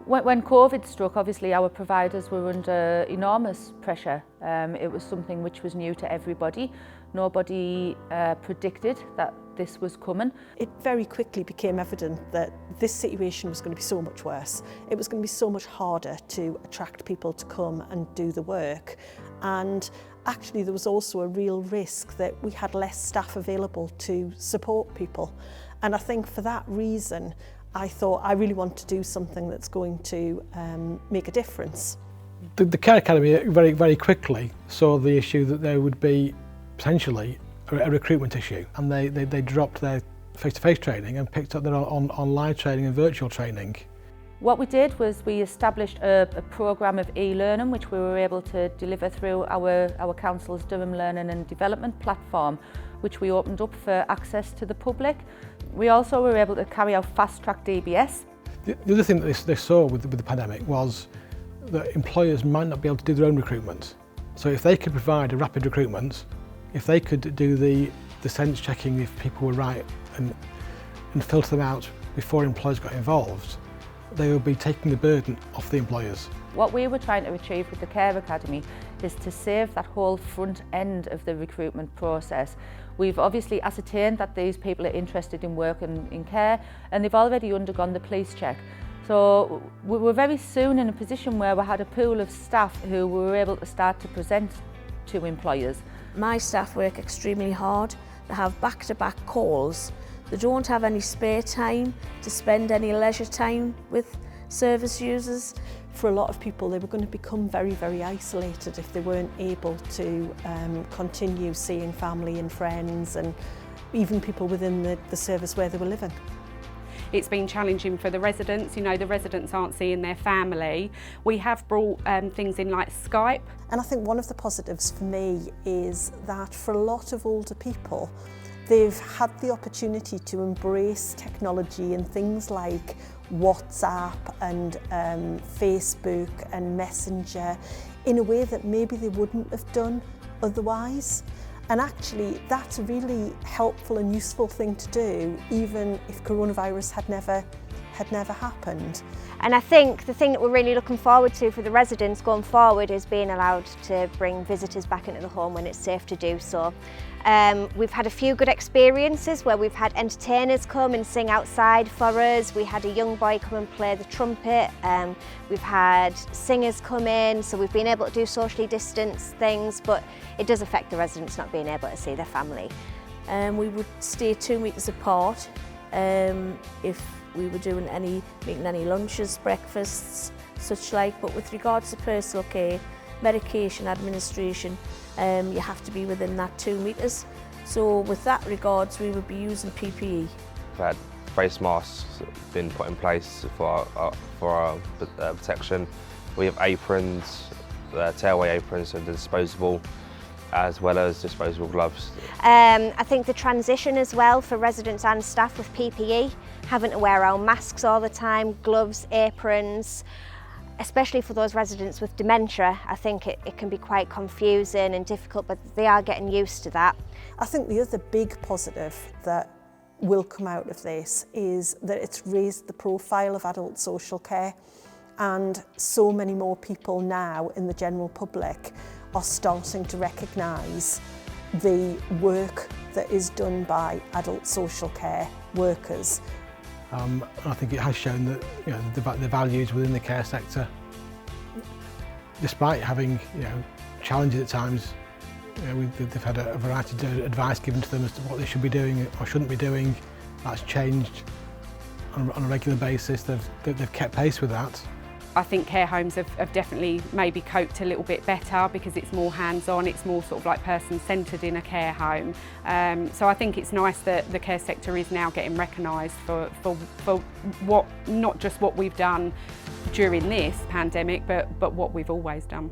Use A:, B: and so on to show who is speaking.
A: When COVID struck, obviously our providers were under enormous pressure. It was something which was new to everybody. Nobody predicted that this was coming.
B: It very quickly became evident that this situation was going to be so much worse. It was going to be so much harder to attract people to come and do the work. And actually there was also a real risk that we had less staff available to support people. And I think for that reason, I thought I really want to do something that's going to make a difference.
C: The Care Academy very quickly saw the issue that there would be potentially a recruitment issue, and they dropped their face-to-face training and picked up their online training and virtual training.
A: What we did was we established a programme of e-learning which we were able to deliver through our council's Durham Learning and Development platform, which we opened up for access to the public. We also were able to carry out fast-track DBS.
C: The other thing that they saw with the pandemic was that employers might not be able to do their own recruitment. So if they could provide a rapid recruitment, if they could do the sense checking if people were right and filter them out before employers got involved, they would be taking the burden off the employers.
A: What we were trying to achieve with the Care Academy is to save that whole front end of the recruitment process. We've obviously ascertained that these people are interested in working in care and they've already undergone the police check. So we were very soon in a position where we had a pool of staff who we were able to start to present to employers.
D: My staff work extremely hard. They have back-to-back calls. They don't have any spare time to spend any leisure time with service users.
B: For a lot of people, they were going to become very, very isolated if they weren't able to continue seeing family and friends and even people within the service where they were living.
E: It's been challenging for the residents. You know, the residents aren't seeing their family. We have brought things in like Skype.
B: And I think one of the positives for me is that for a lot of older people, they've had the opportunity to embrace technology and things like WhatsApp and Facebook and Messenger in a way that maybe they wouldn't have done otherwise. And actually, that's a really helpful and useful thing to do, even if coronavirus had never happened.
F: And I think the thing that we're really looking forward to for the residents going forward is being allowed to bring visitors back into the home when it's safe to do so. We've had a few good experiences where we've had entertainers come and sing outside for us. We had a young boy come and play the trumpet. We've had singers come in, so we've been able to do socially distanced things, but it does affect the residents not being able to see their family.
D: We would stay 2 meters apart if we were making any lunches, breakfasts, such like. But with regards to personal care, medication administration, you have to be within that 2 meters. So with that regards, we would be using PPE.
G: We've had face masks been put in place for our protection. We have aprons, tearaway aprons, so they're disposable, as well as disposable gloves.
F: I think the transition as well for residents and staff with PPE, having to wear our masks all the time, gloves, aprons, especially for those residents with dementia, I think it can be quite confusing and difficult, but they are getting used to that.
B: I think the other big positive that will come out of this is that it's raised the profile of adult social care, and so many more people now in the general public are starting to recognise the work that is done by adult social care workers.
C: I think it has shown that the values within the care sector, despite having challenges at times, they've had a variety of advice given to them as to what they should be doing or shouldn't be doing. That's changed on a regular basis. They've kept pace with that.
E: I think care homes have definitely maybe coped a little bit better because it's more hands-on, it's more sort of like person-centred in a care home. So I think it's nice that the care sector is now getting recognised for what, not just what we've done during this pandemic, but what we've always done.